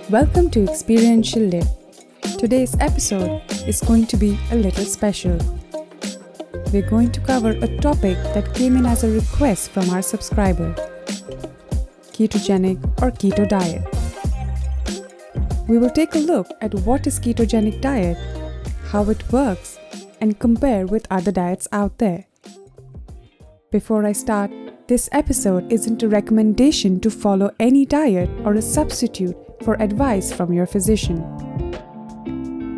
Welcome to Experiential Lit. Today's episode is going to be a little special. We're going to cover a topic that came in as a request from our subscriber: ketogenic or keto diet. We will take a look at what is ketogenic diet, how it works, and compare with other diets out there. Before I start, this episode isn't a recommendation to follow any diet or a substitute for advice from your physician.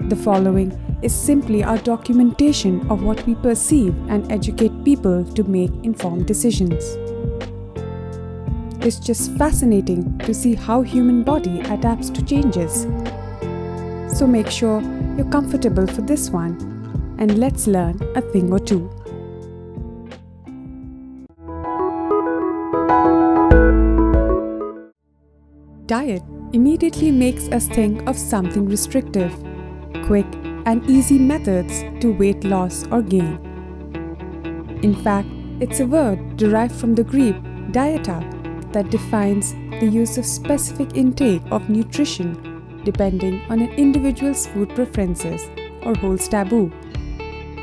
The following is simply our documentation of what we perceive and educate people to make informed decisions. It's just fascinating to see how human body adapts to changes. So make sure you're comfortable for this one, and let's learn a thing or two. Diet immediately makes us think of something restrictive, quick and easy methods to weight loss or gain. In fact, it's a word derived from the Greek dieta that defines the use of specific intake of nutrition depending on an individual's food preferences or holds taboo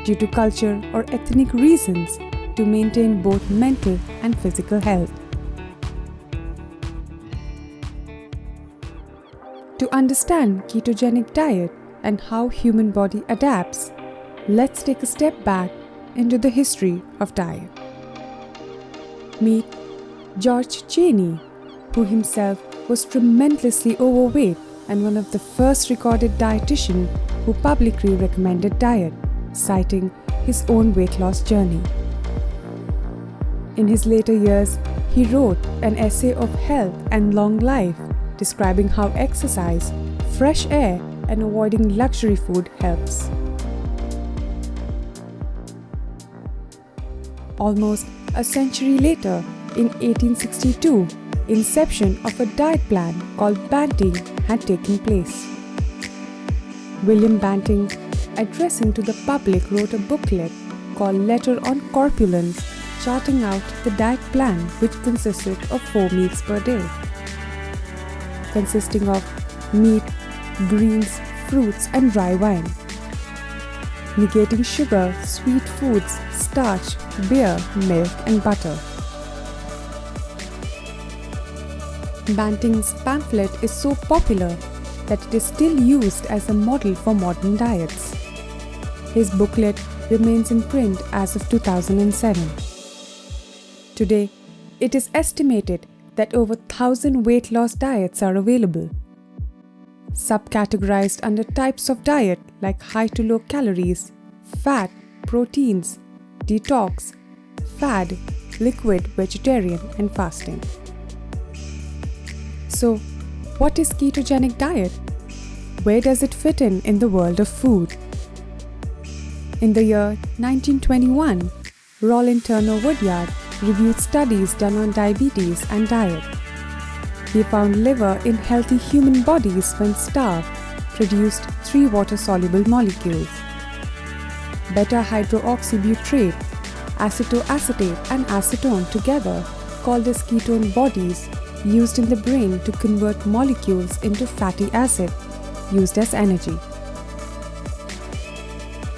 due to culture or ethnic reasons to maintain both mental and physical health. To understand ketogenic diet and how human body adapts, let's take a step back into the history of diet. Meet George Cheney, who himself was tremendously overweight and one of the first recorded dietitians who publicly recommended diet, citing his own weight loss journey. In his later years, he wrote an essay of health and long life, describing how exercise, fresh air, and avoiding luxury food helps. Almost a century later, in 1862, inception of a diet plan called Banting had taken place. William Banting, addressing to the public, wrote a booklet called Letter on Corpulence, charting out the diet plan, which consisted of 4 meals per day, consisting of meat, greens, fruits, and dry wine, negating sugar, sweet foods, starch, beer, milk, and butter. Banting's pamphlet is so popular that it is still used as a model for modern diets. His booklet remains in print as of 2007. Today, it is estimated that over 1,000 weight loss diets are available, subcategorized under types of diet like high to low calories, fat, proteins, detox, fad, liquid, vegetarian, and fasting. So, what is ketogenic diet? Where does it fit in the world of food? In the year 1921, Rollin Turner Woodyard reviewed studies done on diabetes and diet. He found liver in healthy human bodies when starved produced 3 water-soluble molecules: beta-hydroxybutyrate, acetoacetate, and acetone together, called as ketone bodies, used in the brain to convert molecules into fatty acid, used as energy.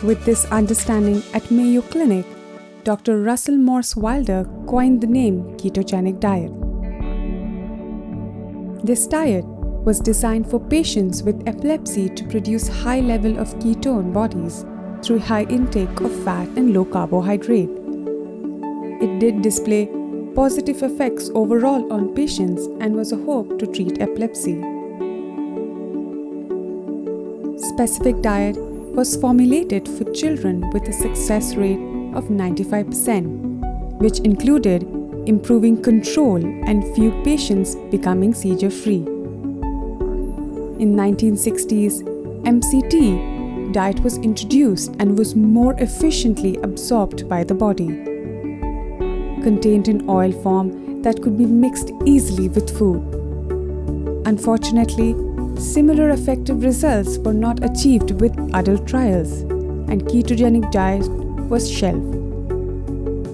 With this understanding at Mayo Clinic, Dr. Russell Morse Wilder coined the name ketogenic diet. This diet was designed for patients with epilepsy to produce high level of ketone bodies through high intake of fat and low carbohydrate. It did display positive effects overall on patients and was a hope to treat epilepsy. Specific diet was formulated for children with a success rate of 95%, which included improving control and few patients becoming seizure-free. In 1960s, MCT diet was introduced and was more efficiently absorbed by the body. Contained in oil form that could be mixed easily with food. Unfortunately, similar effective results were not achieved with adult trials, and ketogenic diet was shelved.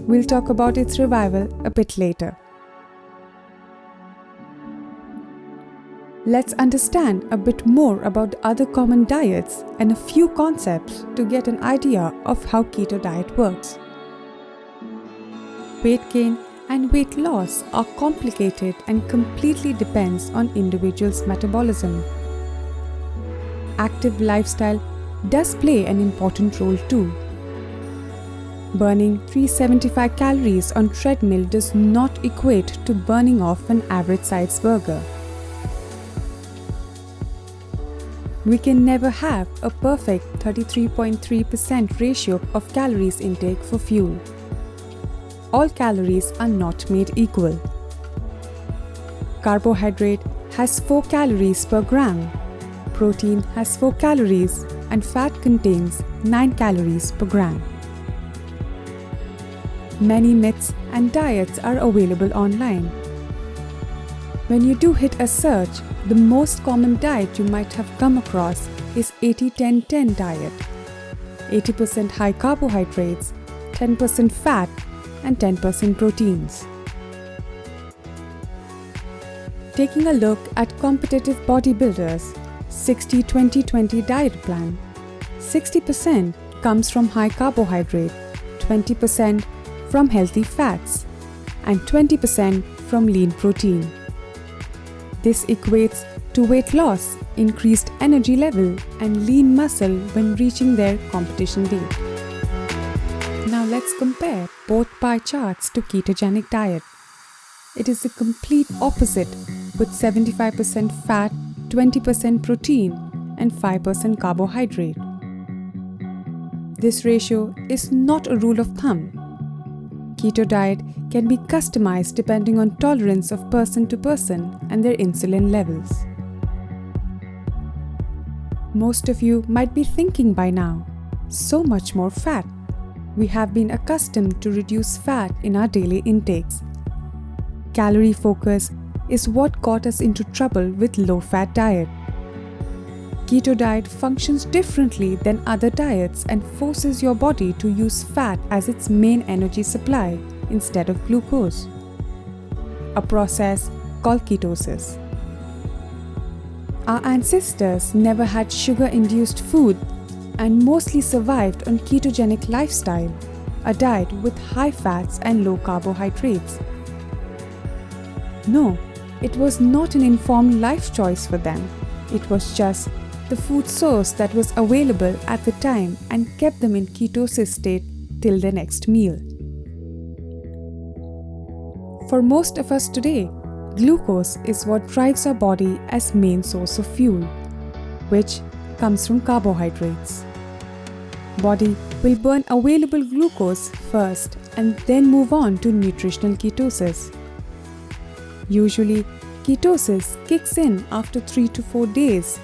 We'll talk about its revival a bit later. Let's understand a bit more about other common diets and a few concepts to get an idea of how keto diet works. Weight gain and weight loss are complicated and completely depends on individuals' metabolism. Active lifestyle does play an important role too. Burning 375 calories on treadmill does not equate to burning off an average-sized burger. We can never have a perfect 33.3% ratio of calories intake for fuel. All calories are not made equal. Carbohydrate has 4 calories per gram, protein has 4 calories, and fat contains 9 calories per gram. Many myths and diets are available online. When you do hit a search, the most common diet you might have come across is 80-10-10 diet. 80% high carbohydrates, 10% fat, and 10% proteins. Taking a look at competitive bodybuilders' 60-20-20 diet plan, 60% comes from high carbohydrate, 20% from healthy fats, and 20% from lean protein. This equates to weight loss, increased energy level, and lean muscle when reaching their competition weight. Now let's compare both pie charts to ketogenic diet. It is the complete opposite with 75% fat, 20% protein, and 5% carbohydrate. This ratio is not a rule of thumb. Keto diet can be customized depending on tolerance of person to person and their insulin levels. Most of you might be thinking by now, so much more fat. We have been accustomed to reduce fat in our daily intakes. Calorie focus is what got us into trouble with low-fat diet. Keto diet functions differently than other diets and forces your body to use fat as its main energy supply instead of glucose, a process called ketosis. Our ancestors never had sugar-induced food and mostly survived on ketogenic lifestyle, a diet with high fats and low carbohydrates. No, it was not an informed life choice for them. It was just the food source that was available at the time and kept them in ketosis state till their next meal. For most of us today, glucose is what drives our body as main source of fuel, which comes from carbohydrates. Body will burn available glucose first and then move on to nutritional ketosis. Usually, ketosis kicks in after 3 to 4 days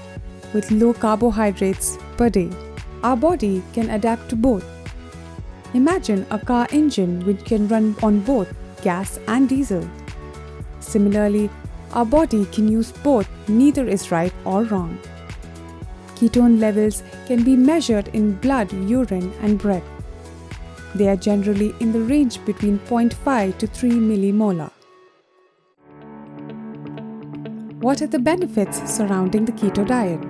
with low carbohydrates per day. Our body can adapt to both. Imagine a car engine which can run on both gas and diesel. Similarly, our body can use both, neither is right or wrong. Ketone levels can be measured in blood, urine, and breath. They are generally in the range between 0.5 to 3 millimolar. What are the benefits surrounding the keto diet?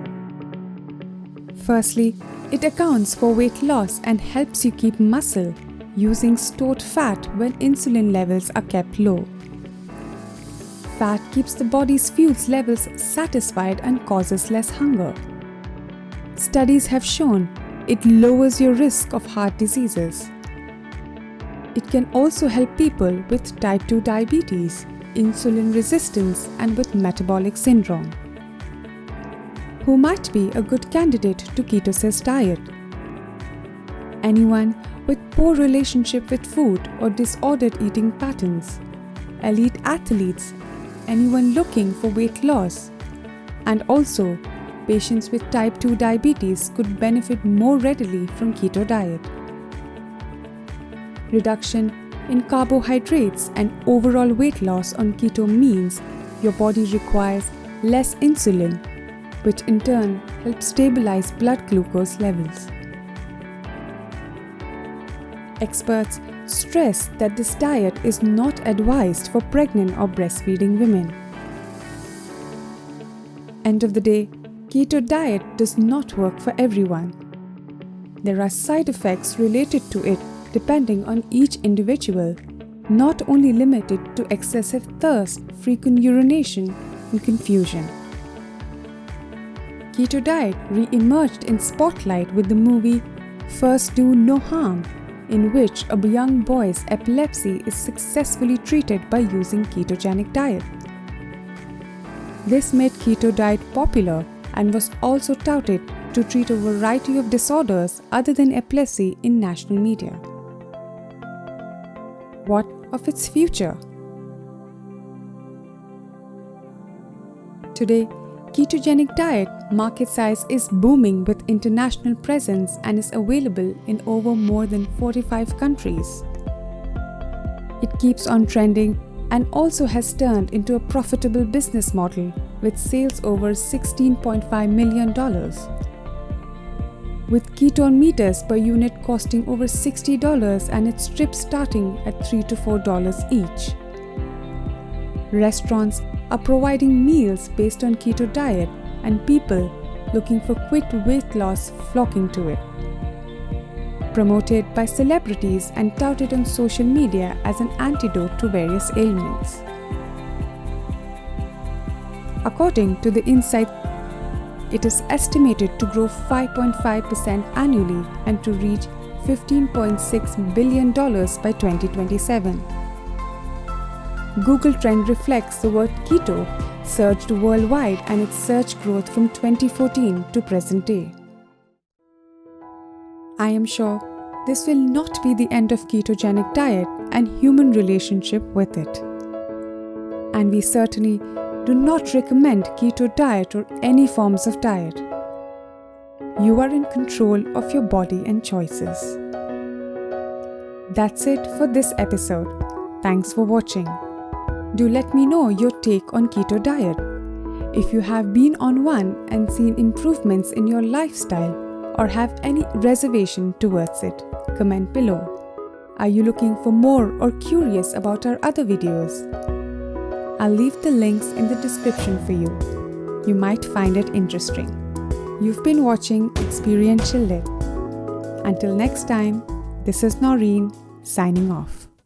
Firstly, it accounts for weight loss and helps you keep muscle, using stored fat when insulin levels are kept low. Fat keeps the body's fuel levels satisfied and causes less hunger. Studies have shown it lowers your risk of heart diseases. It can also help people with type 2 diabetes, insulin resistance, and with metabolic syndrome. Who might be a good candidate to ketosis diet? Anyone with poor relationship with food or disordered eating patterns, elite athletes, anyone looking for weight loss, and also patients with type 2 diabetes could benefit more readily from keto diet. Reduction in carbohydrates and overall weight loss on keto means your body requires less insulin, which in turn helps stabilize blood glucose levels. Experts stress that this diet is not advised for pregnant or breastfeeding women. End of the day, keto diet does not work for everyone. There are side effects related to it depending on each individual, not only limited to excessive thirst, frequent urination, and confusion. Keto diet re-emerged in spotlight with the movie First Do No Harm, in which a young boy's epilepsy is successfully treated by using ketogenic diet. This made keto diet popular and was also touted to treat a variety of disorders other than epilepsy in national media. What of its future? Today, ketogenic diet market size is booming with international presence and is available in over more than 45 countries. It keeps on trending and also has turned into a profitable business model with sales over $16.5 million. With ketone meters per unit costing over $60 and its strips starting at $3 to $4 each. Restaurants are providing meals based on keto diet and people looking for quick weight loss flocking to it. Promoted by celebrities and touted on social media as an antidote to various ailments. According to the Insight, it is estimated to grow 5.5% annually and to reach $15.6 billion by 2027. Google Trend reflects the word keto searched worldwide and its search growth from 2014 to present day. I am sure this will not be the end of ketogenic diet and human relationship with it. And we certainly do not recommend keto diet or any forms of diet. You are in control of your body and choices. That's it for this episode. Thanks for watching. Do let me know your take on keto diet. If you have been on one and seen improvements in your lifestyle or have any reservation towards it, comment below. Are you looking for more or curious about our other videos? I'll leave the links in the description for you. You might find it interesting. You've been watching Experiential Lit. Until next time, this is Noreen signing off.